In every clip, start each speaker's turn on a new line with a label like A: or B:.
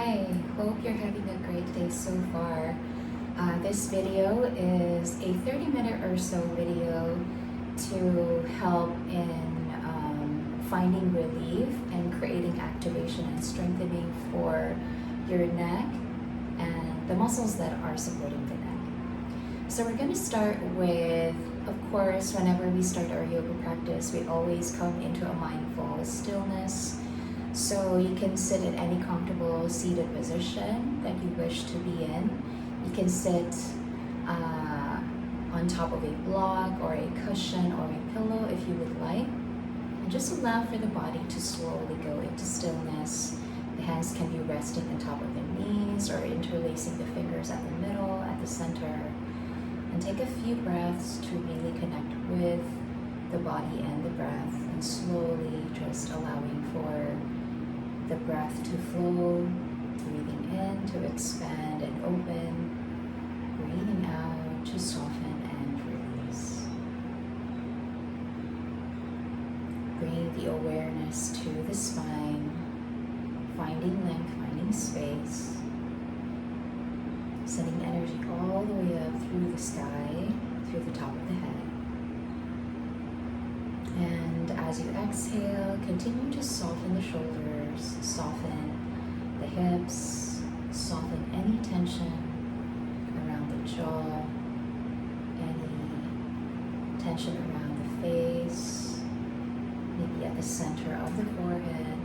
A: Hi, hope you're having a great day so far. This video is a 30-minute or so video to help in finding relief and creating activation and strengthening for your neck and the muscles that are supporting the neck. So we're going to start with, of course, whenever we start our yoga practice, we always come into a mindful stillness. So you can sit in any comfortable seated position that you wish to be in. You can sit on top of a block or a cushion or a pillow if you would like. And just allow for the body to slowly go into stillness. The hands can be resting on top of the knees or interlacing the fingers at the middle, at the center. And take a few breaths to really connect with the body and the breath, and slowly just allowing for the breath to flow, breathing in to expand and open, breathing out to soften and release. Bring the awareness to the spine, finding length, finding space, sending energy all the way up through the sky, through the top of the head. And as you exhale, continue to soften the shoulders, soften the hips, soften any tension around the jaw, any tension around the face, maybe at the center of the forehead.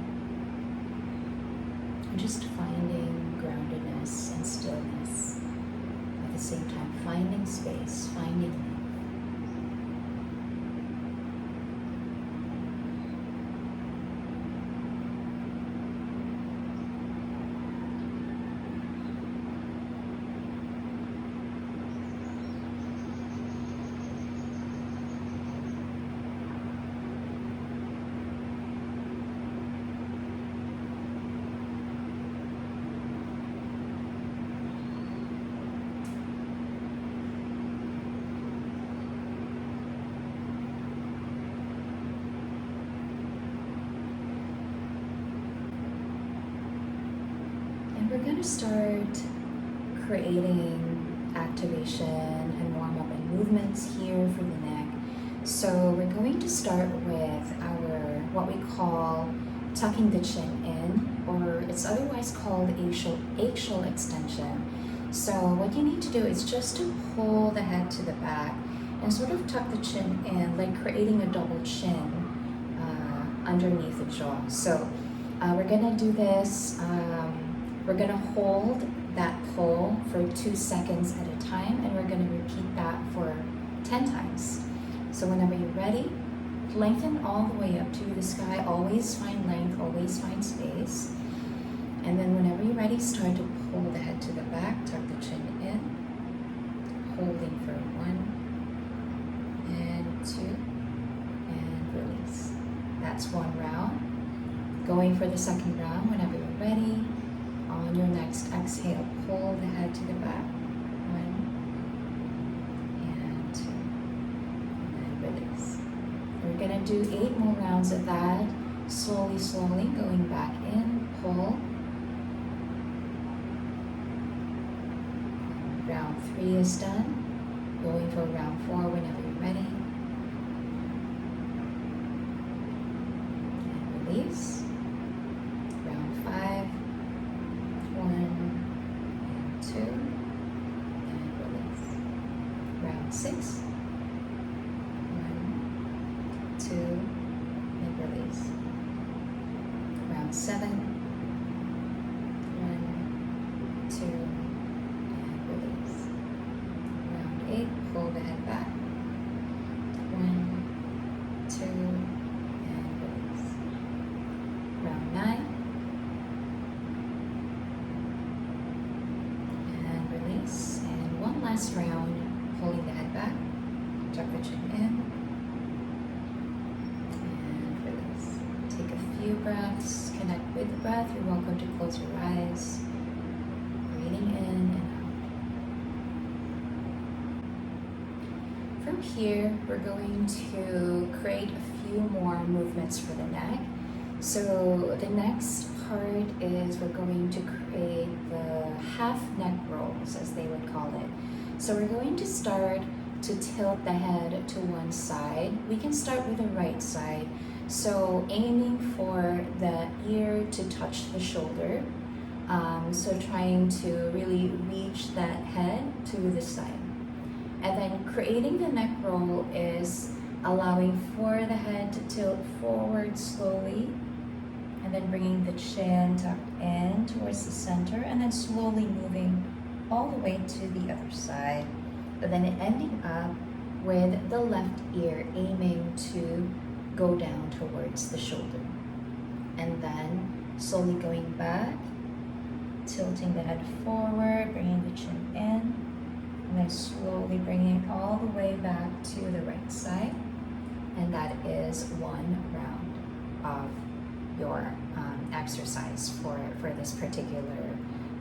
A: And just finding groundedness and stillness. At the same time, finding space, finding length. We're going to start creating activation and warm-up and movements here for the neck. So we're going to start with our, what we call tucking the chin in, or it's otherwise called axial extension. So what you need to do is just to pull the head to the back and sort of tuck the chin in, like creating a double chin underneath the jaw. So we're going to do this. We're going to hold that pull for 2 seconds at a time, and we're going to repeat that for 10 times. So whenever you're ready, lengthen all the way up to the sky. Always find length, always find space. And then whenever you're ready, start to pull the head to the back, tuck the chin in, holding for 1 and 2, and release. That's 1 round. Going for the second round whenever you're ready. On your next exhale, pull the head to the back. 1 and 2, and release. We're going to do 8 more rounds of that. Slowly, slowly going back in, pull. Round 3 is done. Going for round 4 whenever you're ready. And release. Round 5. 1 and 2, and release. Round 6, 1, 2, and release. Round 7, 1, 2, and release. Round 8, pull the head back. 1, 2, and release. Round 9. And 1 last round, pulling the head back, tuck the chin in, and release. Take a few breaths, connect with the breath. You're welcome to close your eyes, breathing in and out. From here, we're going to create a few more movements for the neck. So the next part is we're going to create the half neck rolls, as they would call it. So we're going to start to tilt the head to one side. We can start with the right side. So aiming for the ear to touch the shoulder. So trying to really reach that head to the side. And then creating the neck roll is allowing for the head to tilt forward slowly, and then bringing the chin tucked in towards the center, and then slowly moving all the way to the other side. But then ending up with the left ear aiming to go down towards the shoulder. And then slowly going back, tilting the head forward, bringing the chin in, and then slowly bringing it all the way back to the right side. And that is one round of your exercise for this particular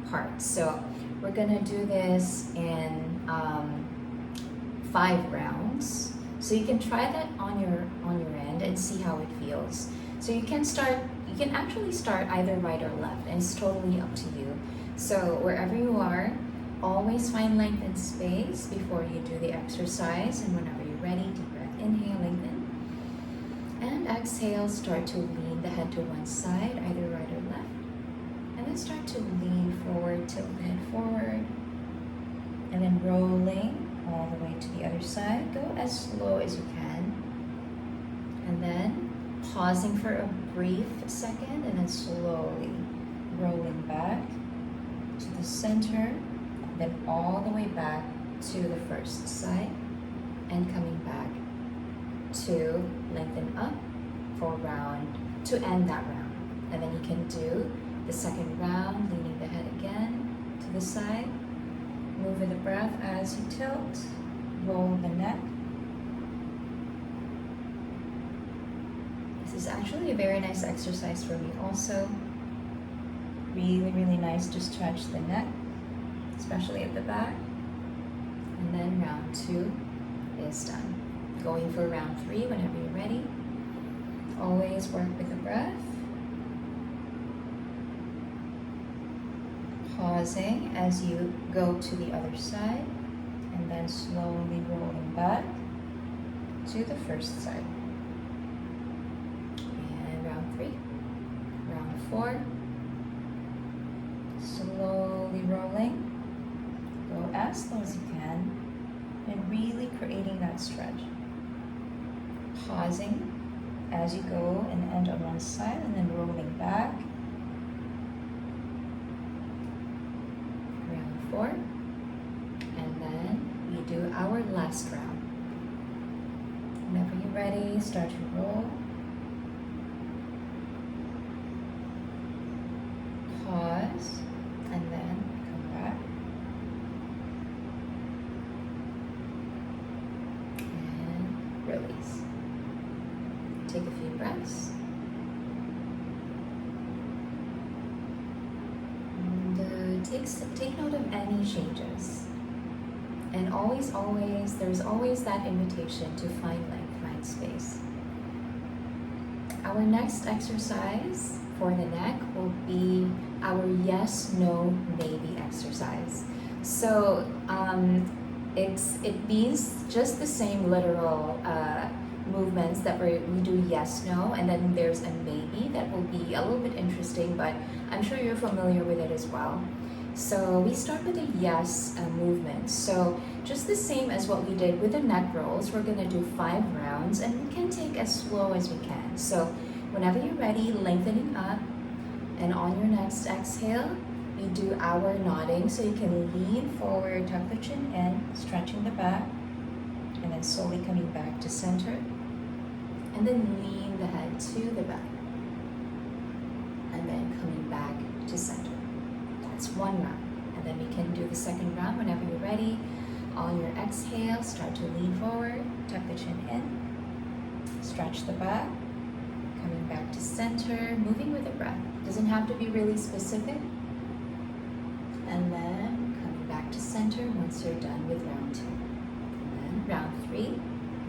A: part. So we're gonna do this in 5 rounds. So you can try that on your end and see how it feels. So you can actually start either right or left, and it's totally up to you. So wherever you are, always find length and space before you do the exercise, and whenever you're ready, deep breath, inhale, lengthen. And exhale, start to lean the head to one side, either right or left. And then start to lean forward, tilt the head forward. And then rolling all the way to the other side. Go as slow as you can. And then pausing for a brief second, and then slowly rolling back to the center. Then all the way back to the first side. And coming back to lengthen up for round, to end that round. And then you can do the second round, leaning the head again to the side. Move with the breath as you tilt, roll the neck. This is actually a very nice exercise for me also. Really, really nice to stretch the neck, especially at the back. And then round 2 is done. Going for round 3 whenever you're ready. Always work with the breath. Pausing as you go to the other side, and then slowly rolling back to the first side. And round 3. Round 4. Slowly rolling. Go as slow as you can, and really creating that stretch. Pausing as you go and end on one side, and then rolling back. Round 4. And then we do our last round. Whenever you're ready, start to roll. Pause, and then come back. And release. Take a few breaths. And take note of any changes. And always, there's always that invitation to find length, find space. Our next exercise for the neck will be our yes, no, maybe exercise. So it means just the same literal movements that we do yes, no, and then there's a maybe that will be a little bit interesting, but I'm sure you're familiar with it as well. So we start with a yes movement. So just the same as what we did with the neck rolls, we're gonna do 5 rounds, and we can take as slow as we can. So whenever you're ready, lengthening up, and on your next exhale, we do our nodding. So you can lean forward, tuck the chin in, stretching the back, and then slowly coming back to center, and then lean the head to the back, and then coming back to center. That's 1 round. And then we can do the second round whenever you're ready. On your exhale, start to lean forward, tuck the chin in, stretch the back, coming back to center, moving with the breath. Doesn't have to be really specific. And then coming back to center once you're done with round 2. And then round 3,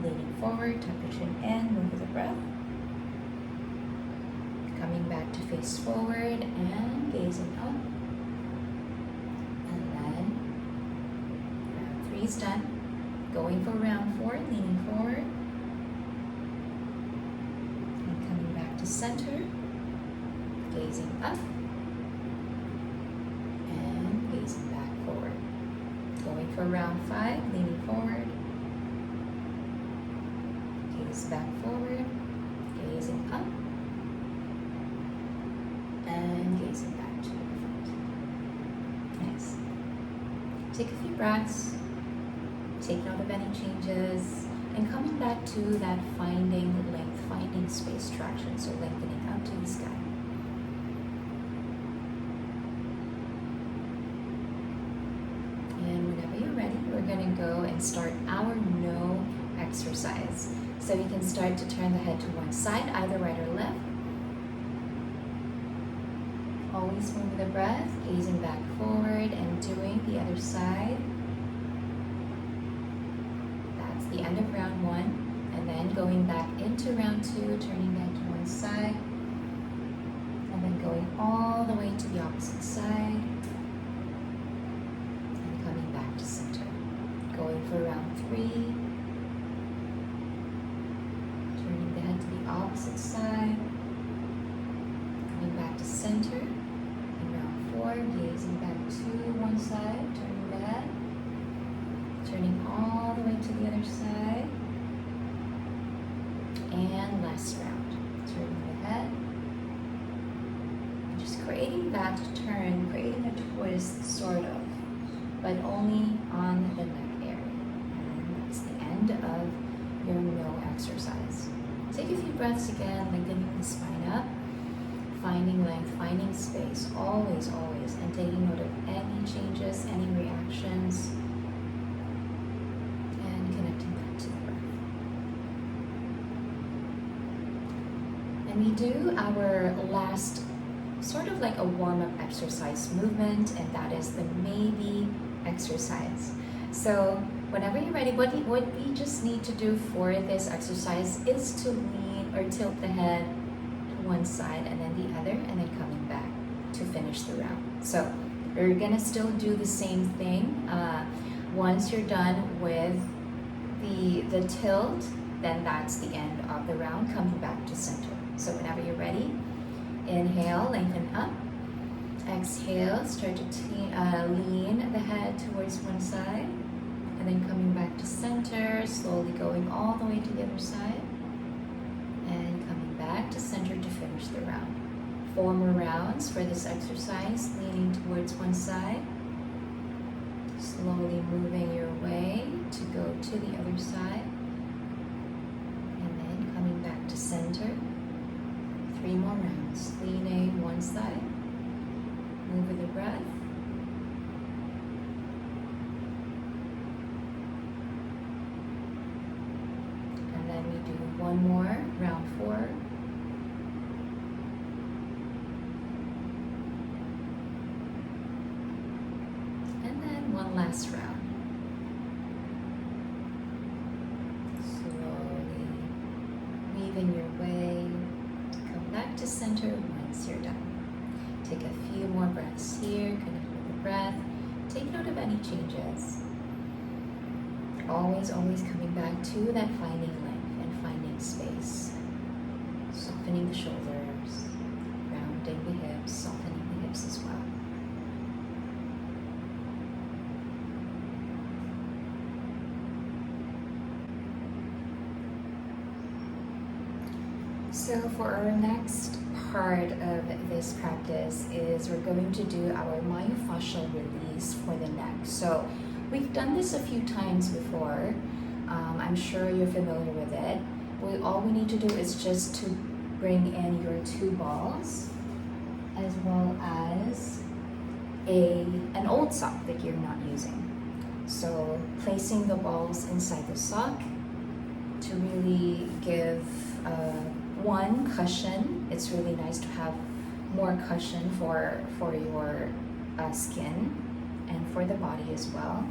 A: leaning forward, tuck the chin in, move with the breath. Coming back to face forward and gazing up. And then round 3 is done. Going for round 4, leaning forward. And coming back to center. Gazing up. And gazing back forward. Going for round 5, leaning forward. Gaze back forward. Gazing up. And gazing back to the front. Nice. Take a few breaths. Take note of any changes. And coming back to that finding length, finding space traction. So lengthening up to the sky. And whenever you're ready, we're going to go and start our no exercise. So you can start to turn the head to one side, either right or left. Always move with the breath, gazing back forward and doing the other side. That's the end of round 1. And then going back into round 2, turning back to one side. And then going all the way to the opposite side. And coming back to center. Going for round 3. Turning the head to the opposite side. Coming back to center. Gazing back to one side, turning the head, turning all the way to the other side, and last round, turning the head, just creating that turn, creating a twist sort of, but only on the neck area, and that's the end of your no exercise. Take a few breaths again, lengthening the spine up. Finding length, finding space, always, always, and taking note of any changes, any reactions, and connecting back to the breath. And we do our last, sort of like a warm-up exercise movement, and that is the maybe exercise. So whenever you're ready, what we just need to do for this exercise is to lean or tilt the head one side and then the other, and then coming back to finish the round. So we're gonna still do the same thing. Once you're done with the tilt, then that's the end of the round, coming back to center. So whenever you're ready, inhale, lengthen up. Exhale, start to lean the head towards one side, and then coming back to center, slowly going all the way to the other side, and coming back to center to finish the round. 4 more rounds for this exercise, leaning towards one side, slowly moving your way to go to the other side, and then coming back to center. 3 more rounds, leaning one side, move with the breath, and then we do 1 more, round 4. One last round. Slowly weaving your way to come back to center once you're done. Take a few more breaths here, connect with the breath. Take note of any changes. Always, always coming back to that finding length and finding space. Softening the shoulders, rounding the hips, softening the hips as well. So for our next part of this practice is we're going to do our myofascial release for the neck. So we've done this a few times before. I'm sure you're familiar with it. All we need to do is just to bring in your 2 balls as well as an old sock that you're not using. So placing the balls inside the sock to really give one, cushion. It's really nice to have more cushion for your skin and for the body as well.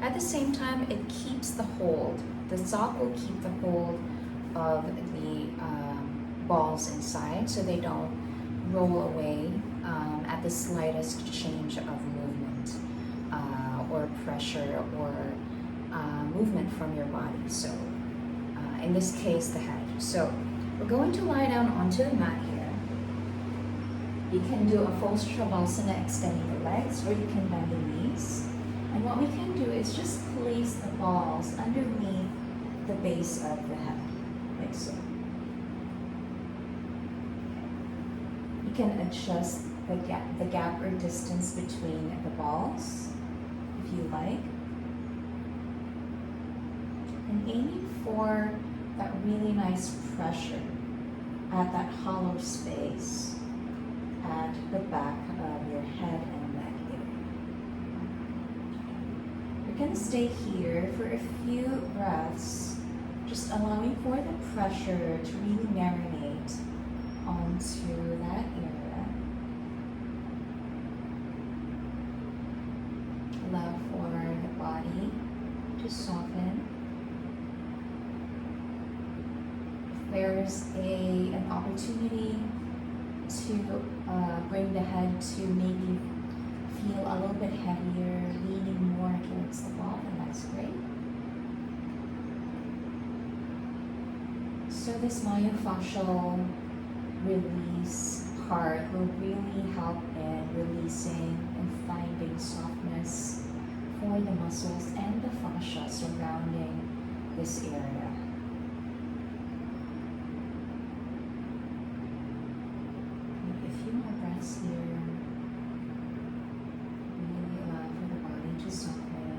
A: At the same time, it keeps the hold. The sock will keep the hold of the balls inside so they don't roll away at the slightest change of movement or pressure or movement from your body. So in this case, the head. So we're going to lie down onto the mat here. You can do a full Savasana, extending the legs, or you can bend the knees. And what we can do is just place the balls underneath the base of the head, like so. You can adjust the gap or distance between the balls, if you like. And aiming for that really nice pressure at that hollow space at the back of your head and neck area. We're going to stay here for a few breaths, just allowing for the pressure to really marinate onto that area. Allow for the body to soften. There's an opportunity to bring the head to maybe feel a little bit heavier, leaning more towards the ball, and that's great. So this myofascial release part will really help in releasing and finding softness for the muscles and the fascia surrounding this area. Here, really allow for the body to soften.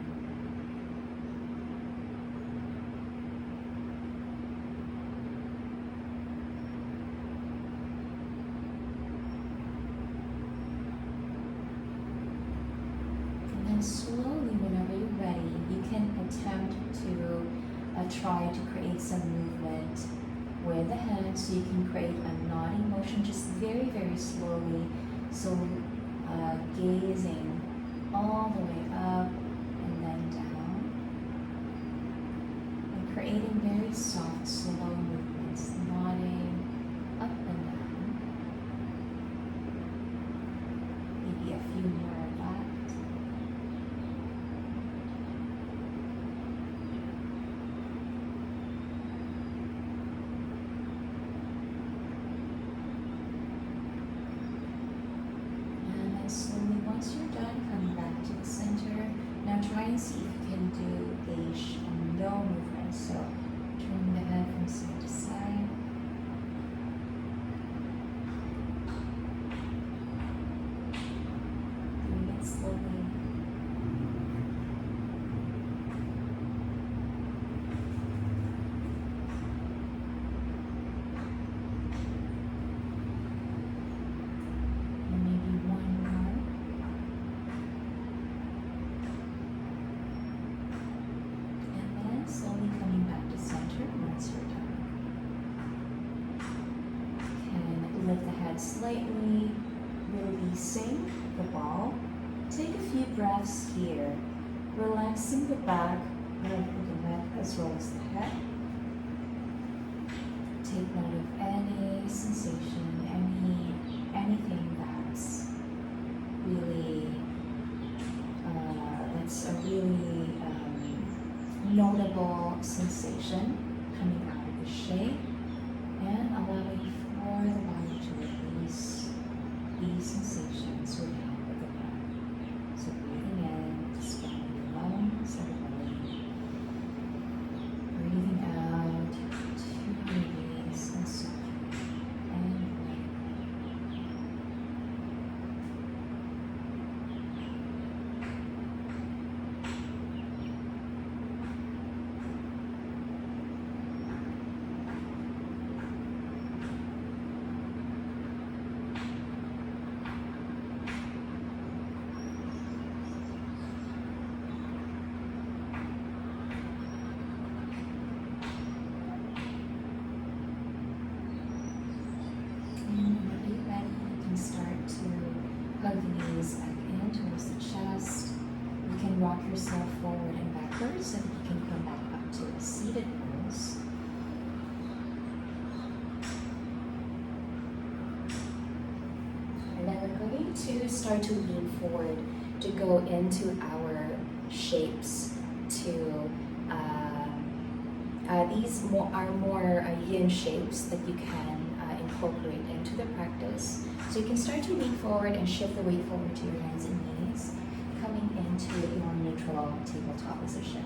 A: And then slowly, whenever you're ready, you can attempt to try to create some movement with the hands, so you can create a nodding motion just very, very slowly. So gazing all the way up and then down, and creating very soft, slow movements, nodding up and down. Maybe a few more of that. Slowly, once you're done, coming back to the center. Now try and see if you can do a no movement. So turning the head from side to side. Doing it slowly. Slightly releasing the ball. Take a few breaths here, relaxing the back of the neck as well as the head. Take note of any sensation, anything that's really that's a really notable sensation coming out of the shape, and allowing for the body to release these sensations with the help of the breath. So breathing in, expanding the lungs and the belly. Breathing out to release and soften and let go. Start to hug the knees back in towards the chest. You can rock yourself forward and backwards, and you can come back up to a seated pose. to start to lean forward to go into our shapes to these are more yin shapes that you can incorporate into the practice. So you can start to lean forward and shift the weight forward to your hands and knees, coming into your neutral tabletop position.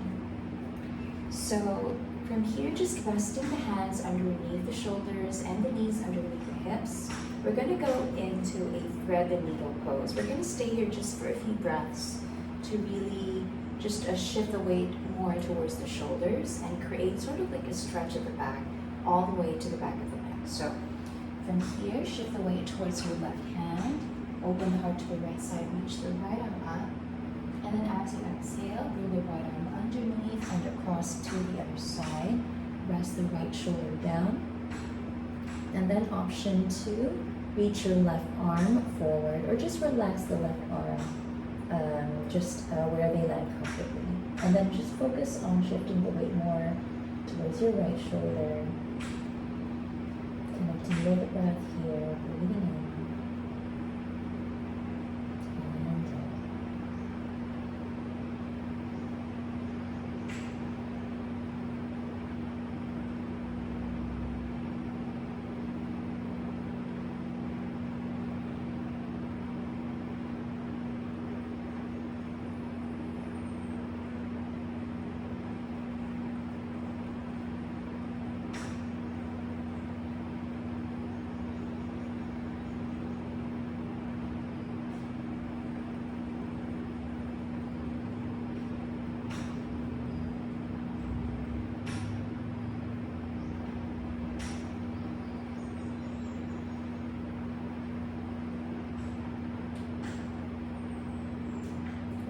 A: So from here, just resting the hands underneath the shoulders and the knees underneath the hips. We're going to go into a thread the needle pose. We're going to stay here just for a few breaths to really just shift the weight more towards the shoulders and create sort of like a stretch at the back, all the way to the back of the neck. So from here, shift the weight towards your left hand, open the heart to the right side, reach the right arm up, and then as you exhale, bring the right arm underneath and across to the other side. Rest the right shoulder down. And then option 2, reach your left arm forward or just relax the left arm where they land comfortably. And then just focus on shifting the weight more towards your right shoulder. Connecting with the breath here, breathing in.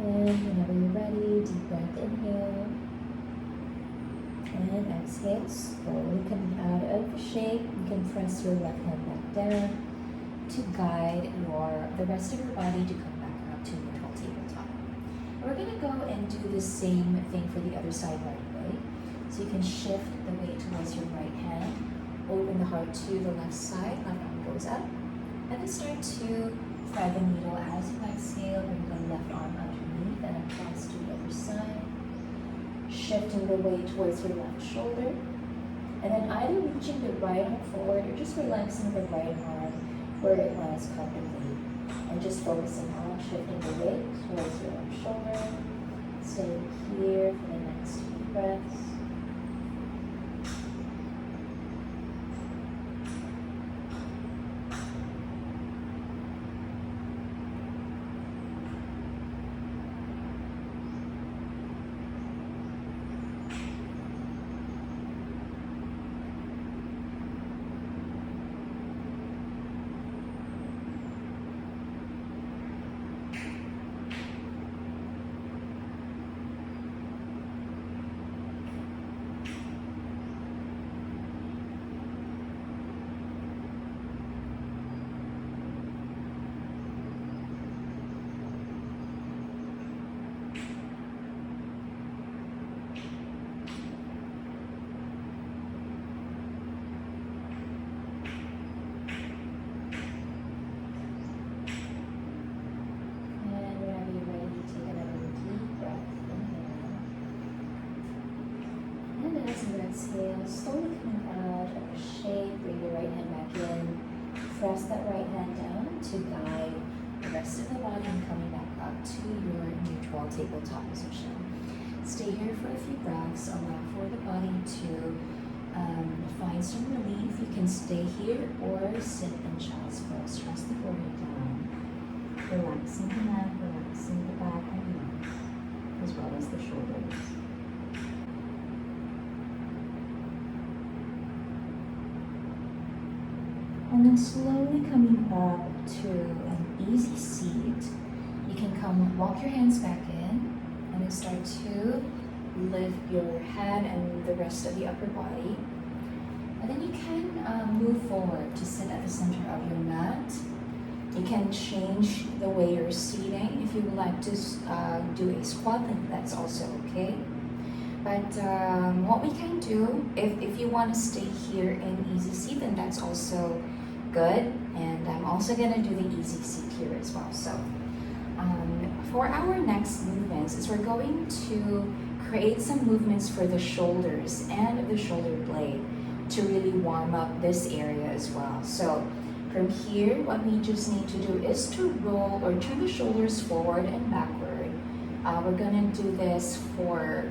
A: And whenever you're ready, deep breath, inhale. And exhale, slowly coming out of the shape. You can press your left hand back down to guide the rest of your body to come back up to neutral tabletop. We're going to go and do the same thing for the other side right away. So you can shift the weight towards your right hand, open the heart to the left side, left arm goes up, and then start to thread the needle as you exhale, bring the left arm underneath and across to the other side. Shifting the weight towards your left shoulder. And then either reaching the right arm forward or just relaxing the right arm where it lands comfortably. And just focusing on shifting the weight towards your left shoulder. Stay here for the next few breaths. Exhale, slowly coming out of the shape, bring your right hand back in, press that right hand down to guide the rest of the body and coming back up to your neutral tabletop position. Stay here for a few breaths, allow for the body to find some relief. You can stay here or sit in child's pose. Press the forehead down, relaxing the neck, relaxing the back and the neck, as well as the shoulders. And then slowly coming up to an easy seat. You can walk your hands back in and then start to lift your head and the rest of the upper body. And then you can move forward to sit at the center of your mat. You can change the way you're seating. If you would like to do a squat, then that's also okay. But what we can do, if you want to stay here in easy seat, then that's also Good. And I'm also gonna do the easy seat here as well. So for our next movements is we're going to create some movements for the shoulders and the shoulder blade to really warm up this area as well. So from here, what we just need to do is to roll or turn the shoulders forward and backward. We're gonna do this for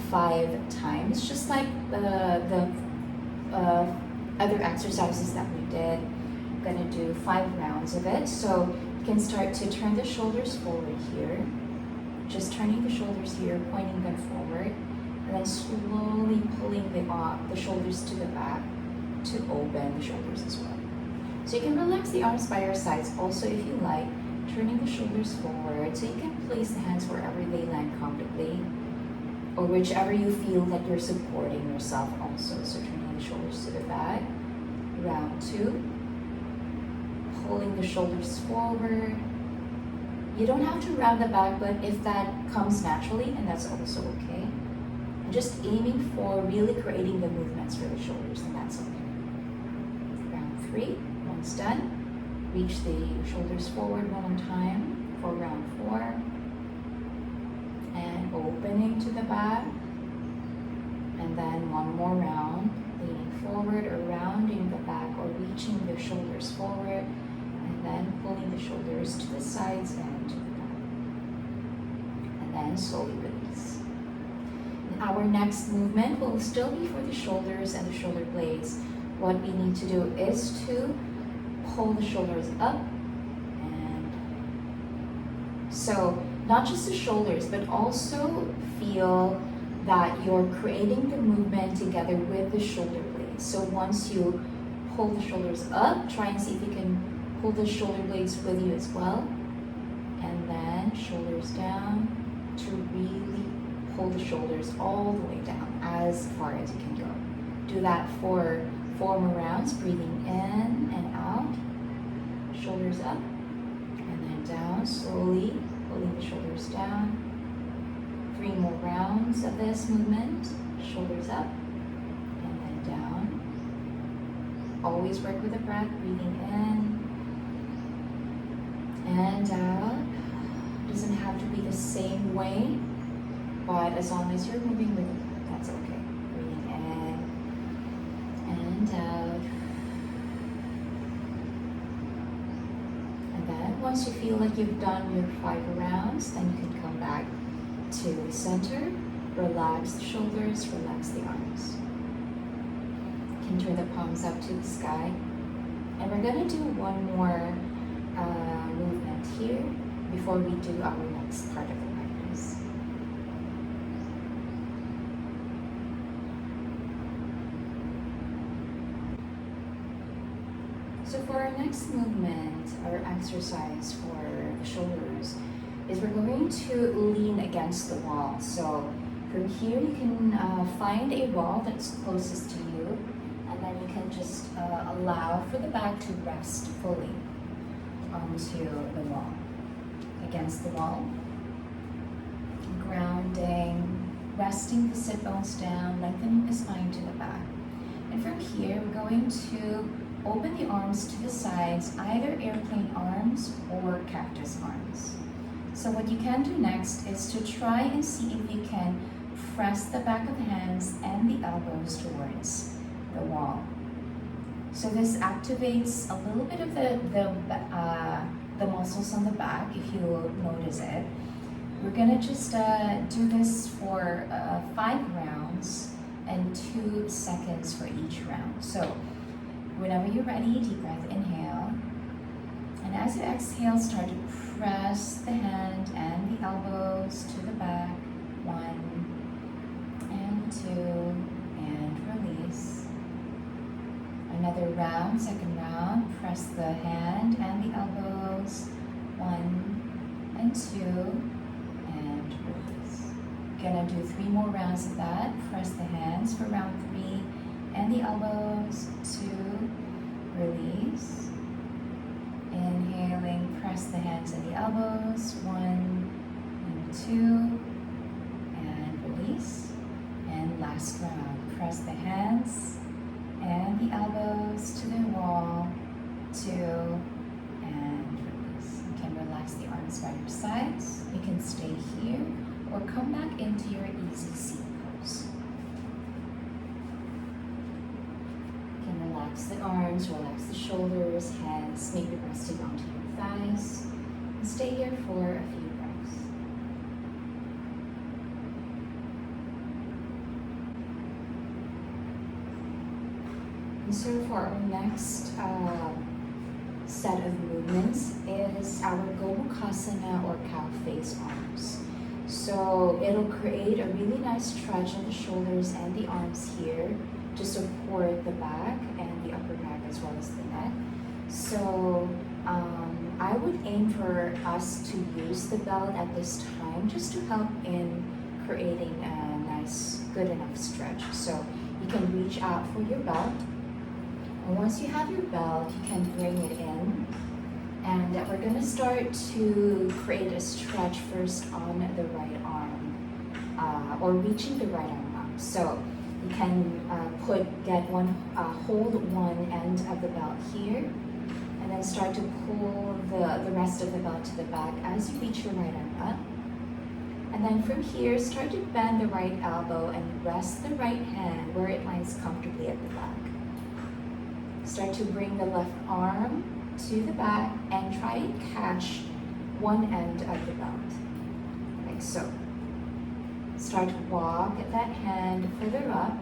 A: 5 times, just like the other exercises that we did. I'm gonna do 5 rounds of it. So you can start to turn the shoulders forward here, just turning the shoulders here, pointing them forward, and then slowly pulling the shoulders to the back to open the shoulders as well. So you can relax the arms by your sides also if you like, turning the shoulders forward so you can place the hands wherever they land comfortably or whichever you feel that you're supporting yourself also. So turning the shoulders to the back, round 2, pulling the shoulders forward. You don't have to round the back, but if that comes naturally, and that's also okay. And just aiming for really creating the movements for the shoulders, and that's okay. Round 3, once done. Reach the shoulders forward one more time for round 4. And opening to the back. And then one more round, leaning forward or rounding the back or reaching the shoulders forward. And then pulling the shoulders to the sides and to the back. And then slowly release. And our next movement will still be for the shoulders and the shoulder blades. What we need to do is to pull the shoulders up. And so not just the shoulders, but also feel that you're creating the movement together with the shoulder blades. So once you pull the shoulders up, try and see if you can pull the shoulder blades with you as well. And then shoulders down to really pull the shoulders all the way down as far as you can go. Do that for 4 more rounds, breathing in and out. Shoulders up and then down, slowly pulling the shoulders down. 3 more rounds of this movement. Shoulders up and then down. Always work with the breath, breathing in and out. Doesn't have to be the same way, but as long as you're moving with it, that's okay. Breathing in and out. And then once you feel like you've done your 5 rounds, then you can come back to the center. Relax the shoulders, relax the arms. You can turn the palms up to the sky. And we're going to do one more movement here before we do our next part of the practice. So for our next movement, our exercise for the shoulders, is we're going to lean against the wall. So from here you can find a wall that's closest to you, and then you can just allow for the back to rest fully onto the wall, against the wall, grounding, resting the sit bones down, lengthening the spine to the back. And from here we're going to open the arms to the sides, either airplane arms or cactus arms. So what you can do next is to try and see if you can press the back of the hands and the elbows towards the wall. So this activates a little bit of the muscles on the back, if you notice it. We're gonna just do this for 5 rounds and 2 seconds for each round. So whenever you're ready, deep breath, inhale. And as you exhale, start to press the hand and the elbows to the back. 1 and 2, and release. Another round, second round, press the hand and the elbows. 1 and 2, and release. Gonna do 3 more rounds of that. Press the hands for round 3 and the elbows. 2, release. Inhaling, press the hands and the elbows. 1 and 2, and release. And last round, press the hands and the elbows to the wall. and release. You can relax the arms by your sides. You can stay here or come back into your easy seat pose. You can relax the arms, relax the shoulders, hands maybe resting onto your thighs. And stay here for a few breaths. And so for our next set of movements is our Gobukasana or cow face arms. So it'll create a really nice stretch in the shoulders and the arms here to support the back and the upper back as well as the neck. So I would aim for us to use the belt at this time just to help in creating a nice, good enough stretch. So you can reach out for your belt. And once you have your belt, you can bring it in. And we're going to start to create a stretch first on the right arm, or reaching the right arm up. So you can hold one end of the belt here, and then start to pull the rest of the belt to the back as you reach your right arm up. And then from here, start to bend the right elbow and rest the right hand where it lies comfortably at the back. Start to bring the left arm to the back and try and catch one end of the belt, like so. Start to walk that hand further up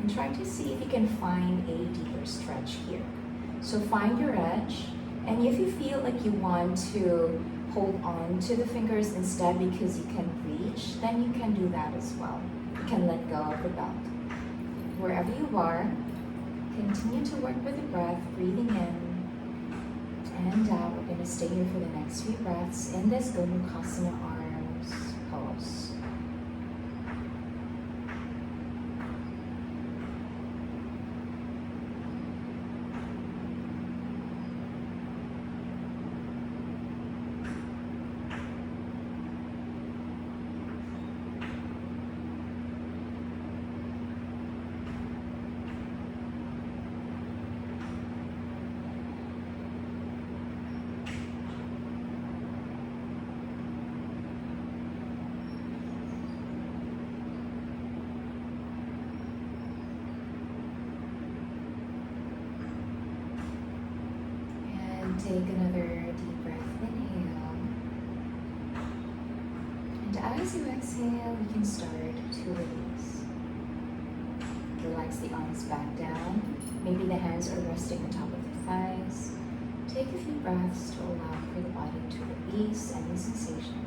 A: and try to see if you can find a deeper stretch here. So find your edge, and if you feel like you want to hold on to the fingers instead because you can reach, then you can do that as well. You can let go of the belt. Wherever you are, continue to work with the breath, breathing in and out. We're going to stay here for the next few breaths in this Gobukasana arms pose. Take another deep breath, inhale. And as you exhale, you can start to release. Relax the arms back down. Maybe the hands are resting on top of the thighs. Take a few breaths to allow for the body to release any sensation.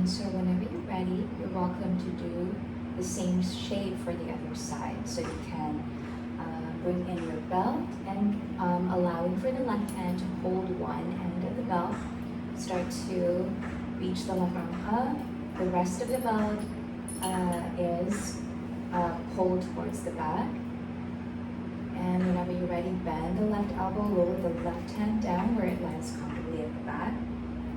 A: So whenever you're ready, you're welcome to do the same shape for the other side. So you can bring in your belt and allowing for the left hand to hold one end of the belt. Start to reach the left arm up. The rest of the belt is pulled towards the back. And whenever you're ready, bend the left elbow, lower the left hand down where it lands comfortably at the back.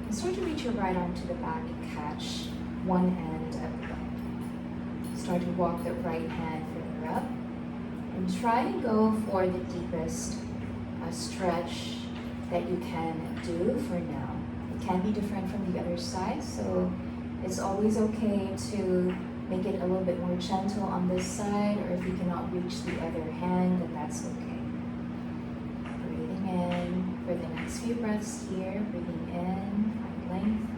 A: And start to reach your right arm to the back and catch one end of the belt. Start to walk the right hand further up. And try to go for the deepest stretch that you can do for now. It can be different from the other side, so it's always okay to make it a little bit more gentle on this side, or if you cannot reach the other hand, then that's okay. Breathing in for the next few breaths here. Breathing in, find length.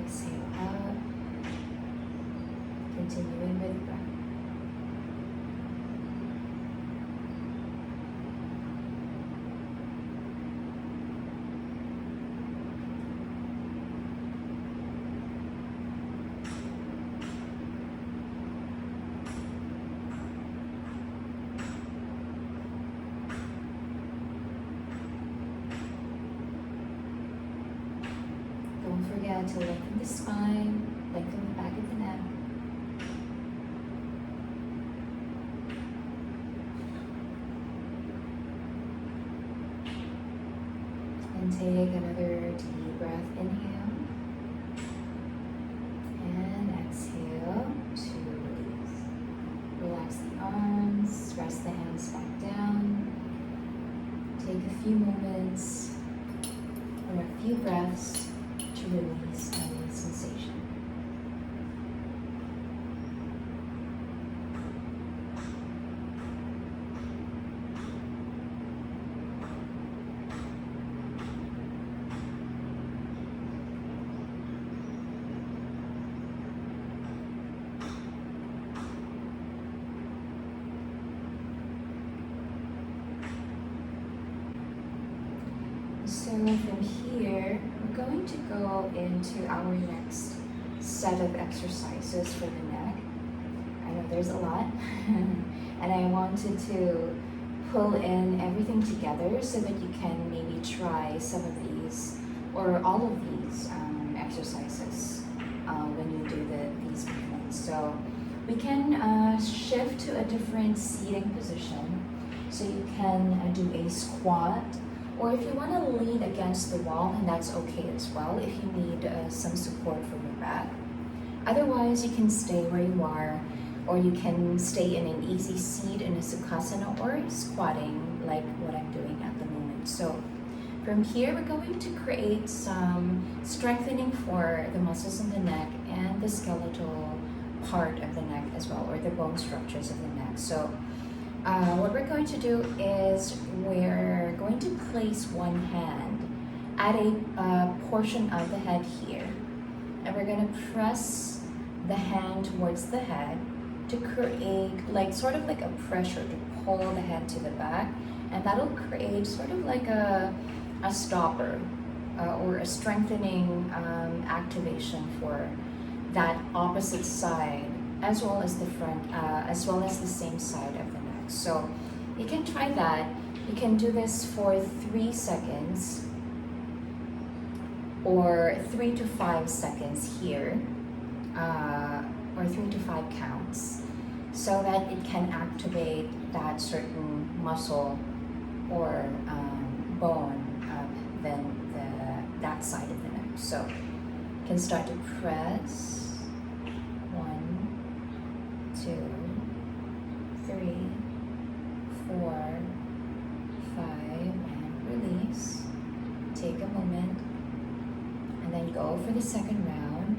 A: Exhale out. Continuing with the breath. Don't forget to lengthen the spine, lengthen the back of the neck. take another deep breath. Inhale. And exhale to release. Relax the arms, rest the hands back down. Take a few moments or a few breaths to release any sensation. So from here, we're going to go into our next set of exercises for the neck. I know there's a lot, and I wanted to pull in everything together so that you can maybe try some of these or all of these exercises when you do these movements. So we can shift to a different seating position. So you can do a squat, or if you want to lean against the wall, and that's okay as well if you need some support from your back. Otherwise, you can stay where you are, or you can stay in an easy seat in a Sukhasana or squatting like what I'm doing at the moment. So from here, we're going to create some strengthening for the muscles in the neck and the skeletal part of the neck as well, or the bone structures of the neck. So what we're going to do is we're going to place one hand at a portion of the head here, and we're going to press the hand towards the head to create like sort of like a pressure to pull the head to the back, and that'll create sort of like a stopper or a strengthening activation for that opposite side, as well as the front, as well as the same side of the neck. So you can try that. You can do this for 3 seconds or 3 to 5 seconds here, or 3 to 5 counts, so that it can activate that certain muscle or bone that side of the neck. So you can start to press 1, 2, 3, 4, 5, and release. Take a moment, and then go for the second round.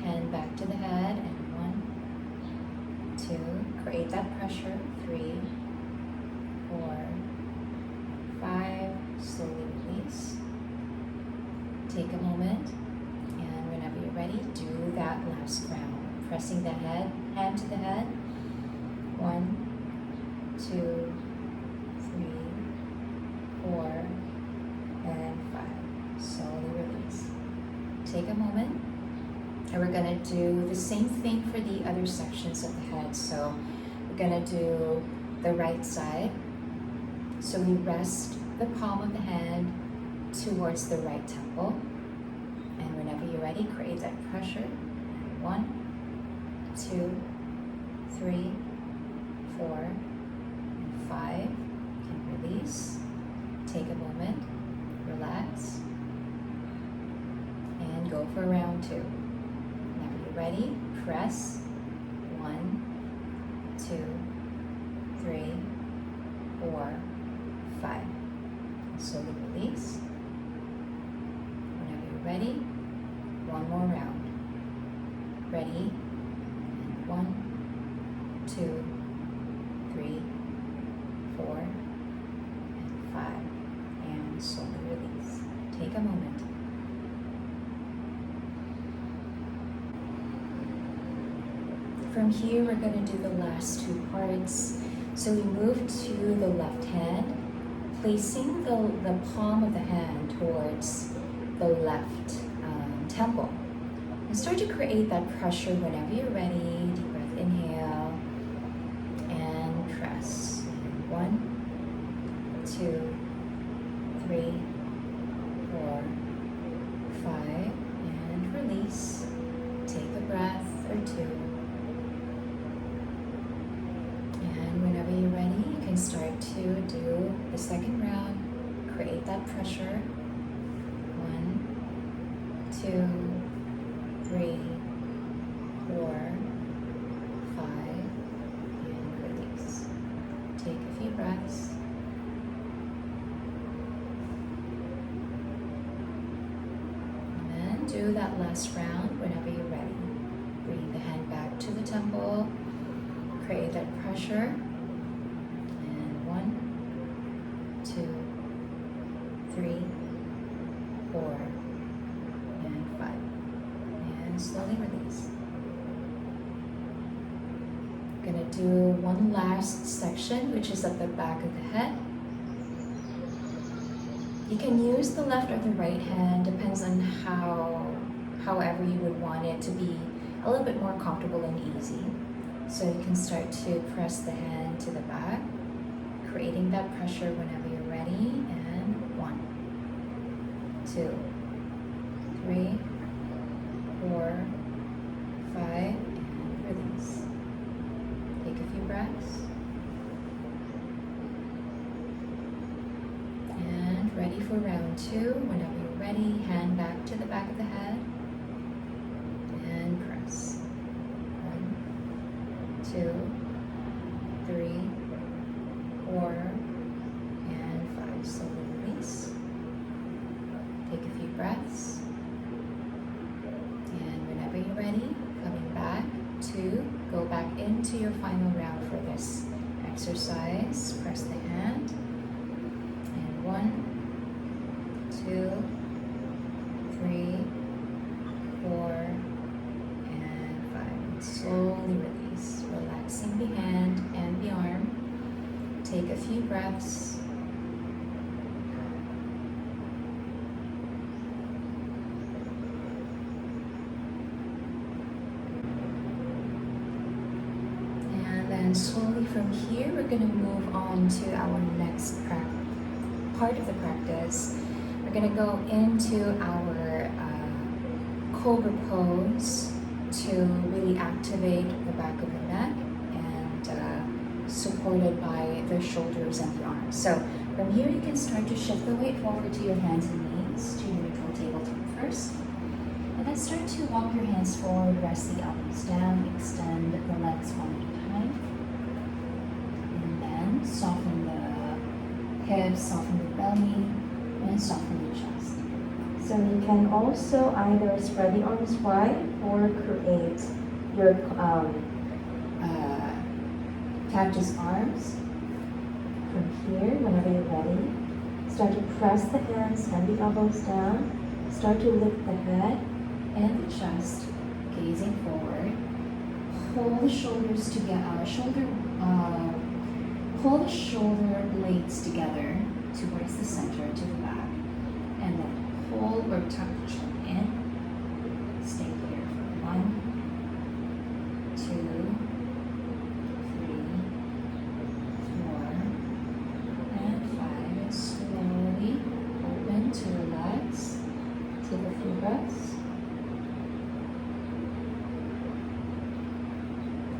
A: Hand back to the head, and 1, 2, create that pressure. 3, 4, 5, slowly release. Take a moment, and whenever you're ready, do that last round. Pressing the hand to the head. 1, 2, 3, 4, and 5. Slowly release. Take a moment, and we're going to do the same thing for the other sections of the head. So we're going to do the right side. So we rest the palm of the hand towards the right temple, and whenever you're ready, create that pressure. 1, 2, 3, 4, and 5. You can release. Take a moment, relax, and go for round 2. Whenever you're ready, press. 1, 2, 3, 4, 5. Slowly release. Whenever you're ready, one more round. Ready? 1, 2, 3, 4, and 5. And slowly release. Take a moment. From here, we're going to do the last 2 parts. So we move to the left hand, placing the palm of the hand towards the left temple. And start to create that pressure whenever you're ready. Deep breath, inhale, and press. 1, 2, 3, 4, 5, and release. Take a breath or 2. And whenever you're ready, you can start to do the second round. Create that pressure. 2, 3, 4, 5, and release. Take a few breaths. And then do that last round whenever you're ready. Bring the hand back to the temple. Create that pressure. And 1, 2, 3, 4, and 5. And slowly release. We're gonna do one last section, which is at the back of the head. You can use the left or the right hand, depends on however you would want it to be a little bit more comfortable and easy. So you can start to press the hand to the back, creating that pressure whenever you're ready. And 1, 2, 3, 4, 5, and release. Take a few breaths. And ready for round 2. Whenever you're ready, hand back to the back of the head and press. 1, 2, 3, 4, and 5. Slowly release. Take a few breaths. And whenever you're ready, coming back to go back into your final round for this exercise. Press the hand. And 1, 2, 3, 4, and 5. And slowly release. Relaxing the hand and the arm. Take a few breaths. And slowly from here, we're going to move on to our next part of the practice. We're going to go into our Cobra pose to really activate the back of the neck and supported by the shoulders and the arms. So from here, you can start to shift the weight forward to your hands and knees, to your neutral tabletop first. And then start to walk your hands forward, rest the elbows down, extend the legs one at a time. Soften the hips, soften the belly, and soften the chest. So you can also either spread the arms wide or create your cactus arms. From here, whenever you're ready, start to press the hands and the elbows down. Start to lift the head and the chest, gazing forward. Pull the shoulders together, pull the shoulder blades together towards the center, to the back, and then pull or tuck the chin in. Stay here for 1, 2, 3, 4, and 5. And slowly open to relax. Take a few breaths.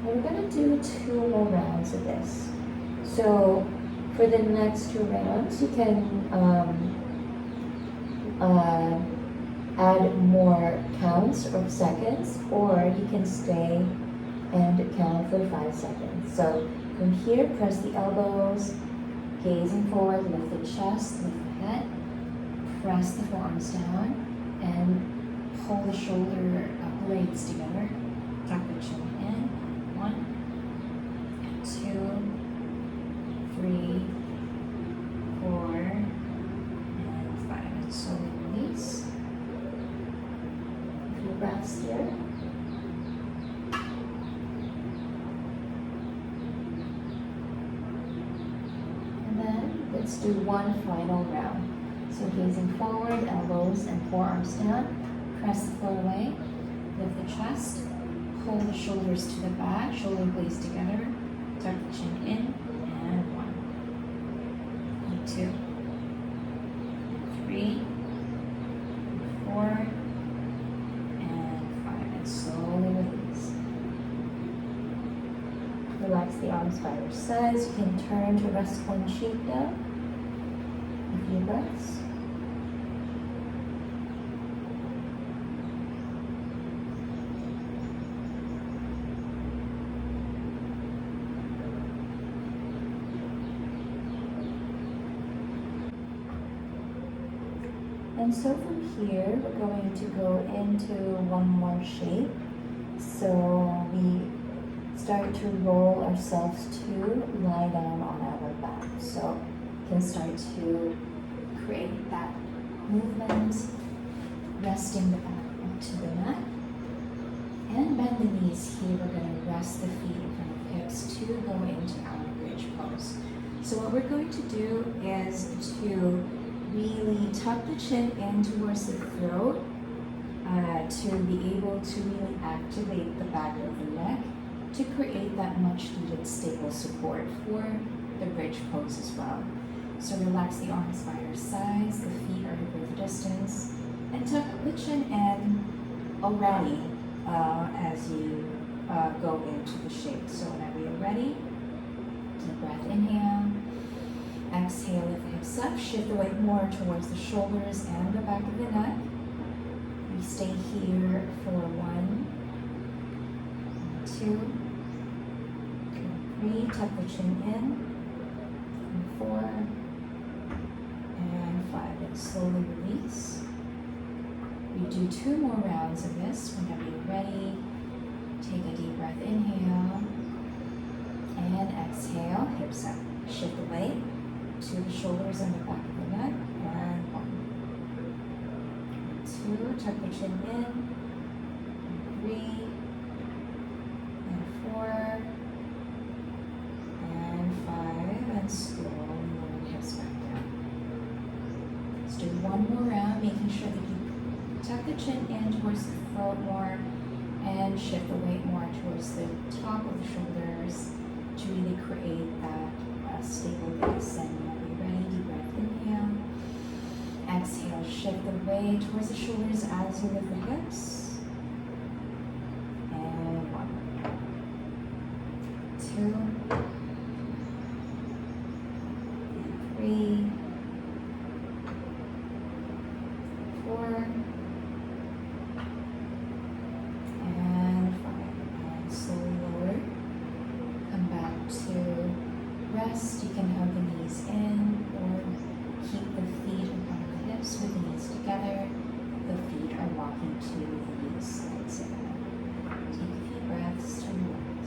A: And we're going to do 2 more rounds of this. So for the next 2 rounds, you can add more counts of seconds, or you can stay and count for 5 seconds. So from here, press the elbows, gazing forward, lift the chest, lift the head, press the forearms down, and pull the shoulder blades together, tuck the chin in. 1, 2, 3, 4, and 5. And slowly release. A few breaths here. And then let's do one final round. So gazing forward, elbows and forearms down. Press the floor away. Lift the chest. Pull the shoulders to the back. Shoulder blades together. Tuck the chin in. And 1, 2, 3, 4, and 5. And slowly release. Relax the arms by your sides. You can turn to rest one cheek down. A few breaths. And so from here, we're going to go into one more shape. So we start to roll ourselves to lie down on our back. So you can start to create that movement, resting the back onto the mat. And bend the knees here. We're going to rest the feet in front of hips to go into our bridge pose. So what we're going to do is to really tuck the chin in towards the throat to be able to really activate the back of the neck to create that much needed stable support for the bridge pose as well. So relax the arms by your sides, the feet are hip width distance, and tuck the chin in already as you go into the shape. So whenever you're ready, deep breath, inhale. Exhale, lift the hips up, shift the weight more towards the shoulders and the back of the neck. We stay here for 1, 2, 3, tuck the chin in, and 4, and 5. And slowly release. We do 2 more rounds of this. Whenever you're ready, take a deep breath, inhale, and exhale, hips up. Shift the weight to the shoulders and the back of the neck, and 1, 2, tuck the chin in, and 3, and 4, and 5, and slowly lower the hips back down. Let's do 1 more round, making sure that you tuck the chin in towards the throat more, and shift the weight more towards the top of the shoulders to really create that stable base. And whenever you're ready, deep breath, inhale. Exhale, shift the weight towards the shoulders as you lift the hips. And 1, 2, and 3, 4, and 5. And slowly lower. Come back to rest. You can hug the knees in or keep the feet in front of the hips with the knees together. The feet are walking to the sides. Take a few breaths to relax.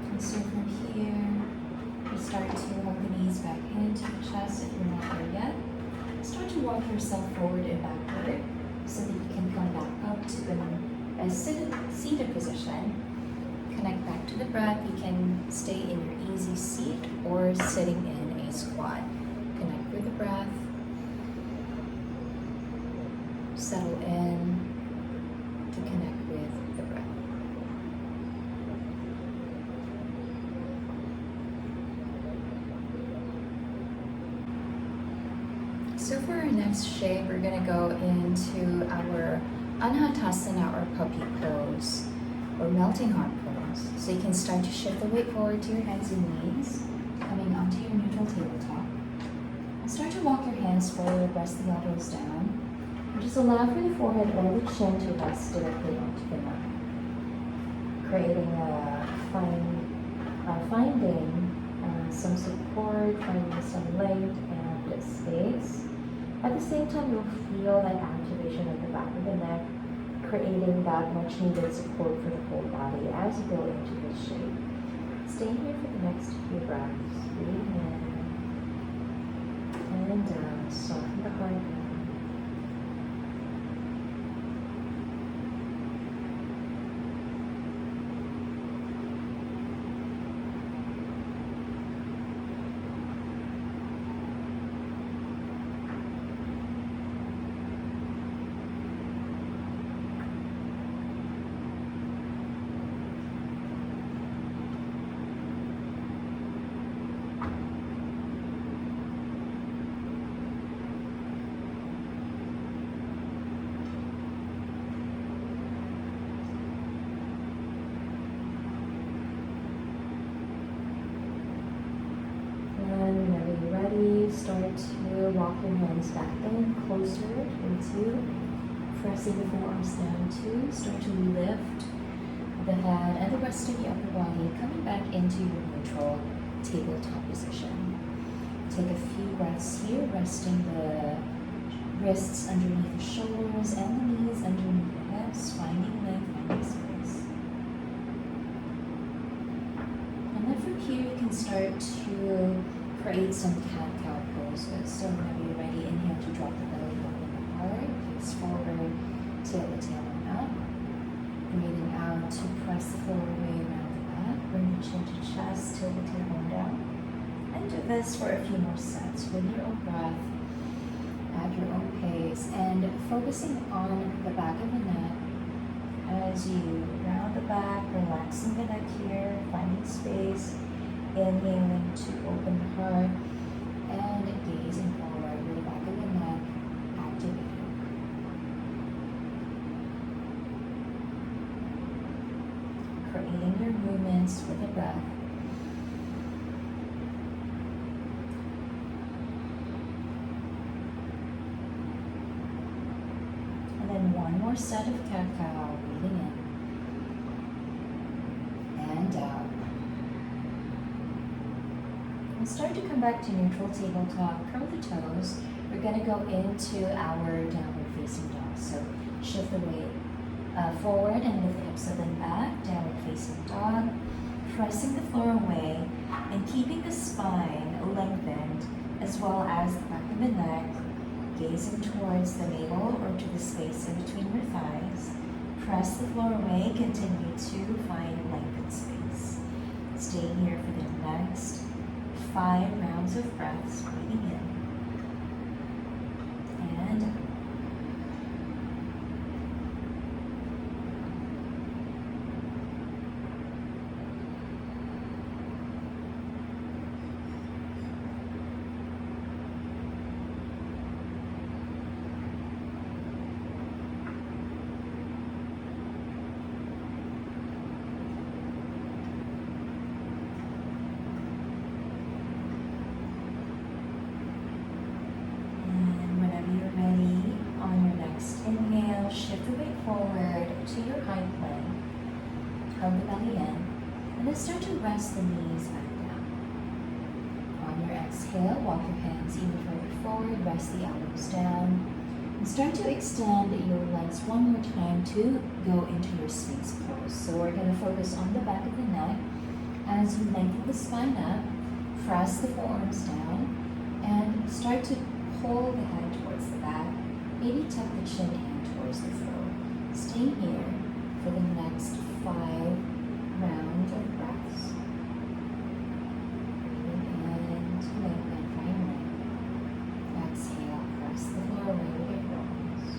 A: And so from here, start to hug the knees back into the chest if you're not there yet. Start to walk yourself forward and backward so that you can come back up to a seated position. Connect back to the breath. You can stay in your easy seat or sitting in a squat. Connect with the breath. Settle in to connect with the breath. So for our next shape, we're going to go into our Anahatasana or puppy pose or melting heart pose. So you can start to shift the weight forward to your hands and knees, coming onto your neutral tabletop. Start to walk your hands forward, rest the elbows down. And just allow for the forehead or the chin to rest directly onto the mat, creating finding some support, finding some length and space. At the same time, you'll feel that activation of the back of the neck, creating that much needed support for the whole body as you go into this shape. Stay here for the next few breaths. Breathe in and down. Soften the heart down. start to walk your hands back in, closer towards you, pressing the forearms down to start to lift the head and the rest of the upper body, coming back into your neutral tabletop position. Take a few breaths here, resting the wrists underneath the shoulders and the knees underneath the hips, finding length, finding space. And then from here, you can start to create some cat-cow poses. So whenever you're ready, inhale to drop the belly, open the heart, face forward, tilt the tailbone up. Breathing out to press the floor away around the back, bring the chin to chest, tilt the tailbone down. And do this for a few more sets with your own breath, at your own pace, and focusing on the back of the neck as you round the back, relaxing the neck here, finding space, inhaling to open the heart, and gazing forward with the back of the neck activated. Creating your movements with the breath. And then one more set of cat-cow, breathing in and out. And start to come back to neutral tabletop, curl the toes. We're going to go into our downward facing dog. So shift the weight forward and lift the hips up and back, downward facing dog, pressing the floor away and keeping the spine lengthened as well as the back of the neck, gazing towards the navel or to the space in between your thighs. Press the floor away, continue to find lengthened space. Stay here for the next 5 rounds of breaths, breathing in and out. Inhale, shift the weight forward to your high plane. Hug the belly in. And then start to rest the knees back down. On your exhale, walk your hands even further forward. Rest the elbows down. And start to extend your legs one more time to go into your Sphinx pose. So we're going to focus on the back of the neck. As you lengthen the spine up, press the forearms down. And start to pull the head towards the back. Maybe tuck the chin in towards the throat. Stay here for the next 5 rounds of breaths. Breathing in to lengthen finally. Exhale, press the floor away with your palms.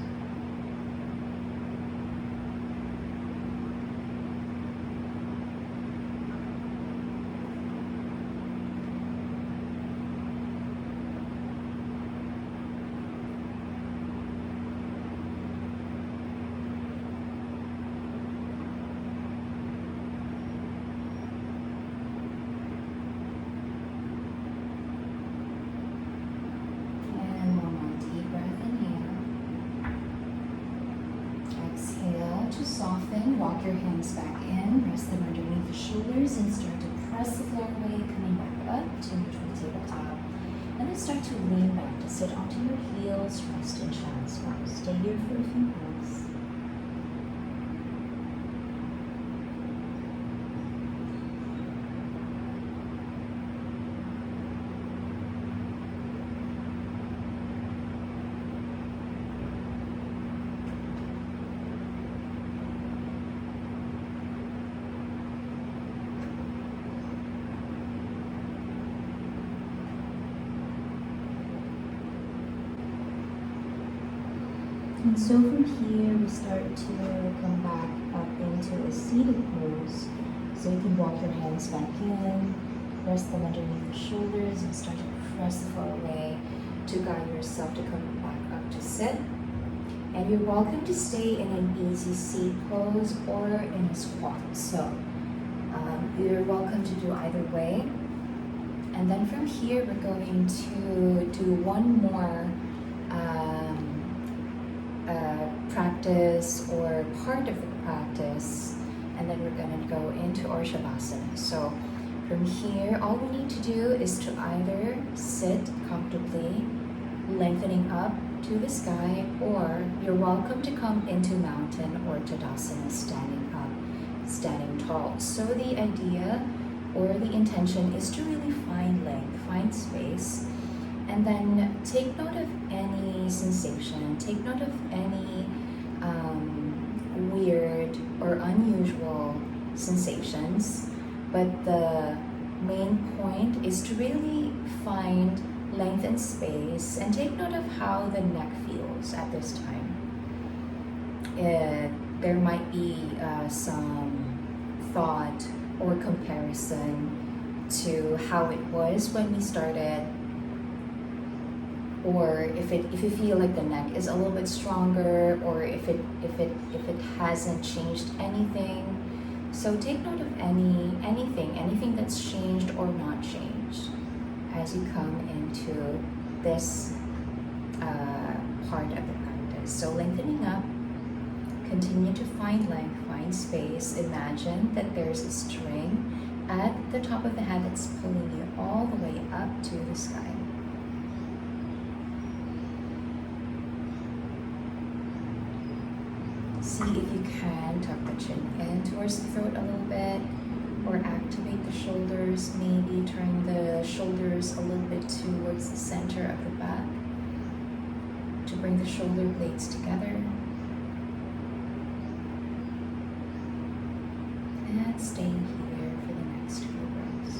A: Soften, walk your hands back in, rest them underneath the shoulders and start to press the floor away, coming back up to neutral tabletop. And then start to lean back to sit onto your heels, rest in child's pose. Stay here for a few breaths. And so from here, we start to come back up into a seated pose. So you can walk your hands back in, rest them underneath the shoulders, and start to press the floor away to guide yourself to come back up to sit. And you're welcome to stay in an easy seat pose or in a squat. So you're welcome to do either way. And then from here, we're going to do one more practice or part of the practice, and then we're going to go into our Savasana. So from here, all we need to do is to either sit comfortably, lengthening up to the sky, or you're welcome to come into mountain or Tadasana, standing up, standing tall. So the idea or the intention is to really find length, find space, and then take note of any sensation, take note of any weird or unusual sensations. But the main point is to really find length and space, and take note of how the neck feels at this time. There might be some thought or comparison to how it was when we started, or if you feel like the neck is a little bit stronger, or if it hasn't changed anything. So take note of anything that's changed or not changed as you come into this part of the practice. So lengthening up, continue to find length, find space. Imagine that there's a string at the top of the head that's pulling you all the way up to the sky. See if you can tuck the chin in towards the throat a little bit, or activate the shoulders, maybe turn the shoulders a little bit towards the center of the back to bring the shoulder blades together. And stay here for the next few breaths.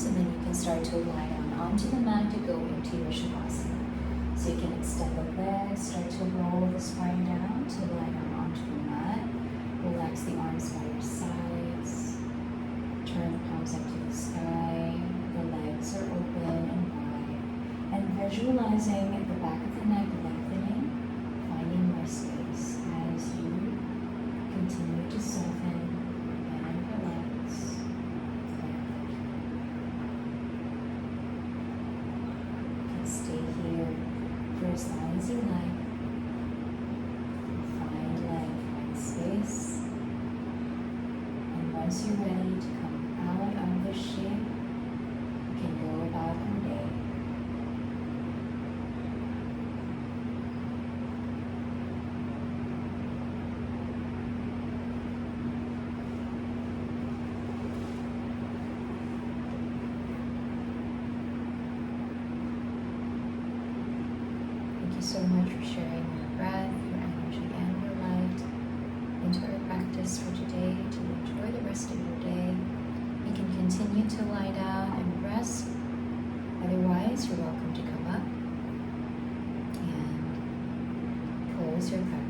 A: And then you can start to lie down onto the mat to go into your Savasana. So you can extend the legs, start to roll the spine down to lie down onto the mat. Relax the arms by your sides. Turn the palms up to the sky. The legs are open and wide. And visualizing the back of the neck lengthening, finding more space as you continue to soften and relax. Stay here for as long as you like. Find length, find space. And once you're ready to come out of this shape, you can go about your day. So much for sharing your breath, your energy, and your light into our practice for today. To enjoy the rest of your day, you can continue to lie down and rest. Otherwise, you're welcome to come up and close your practice.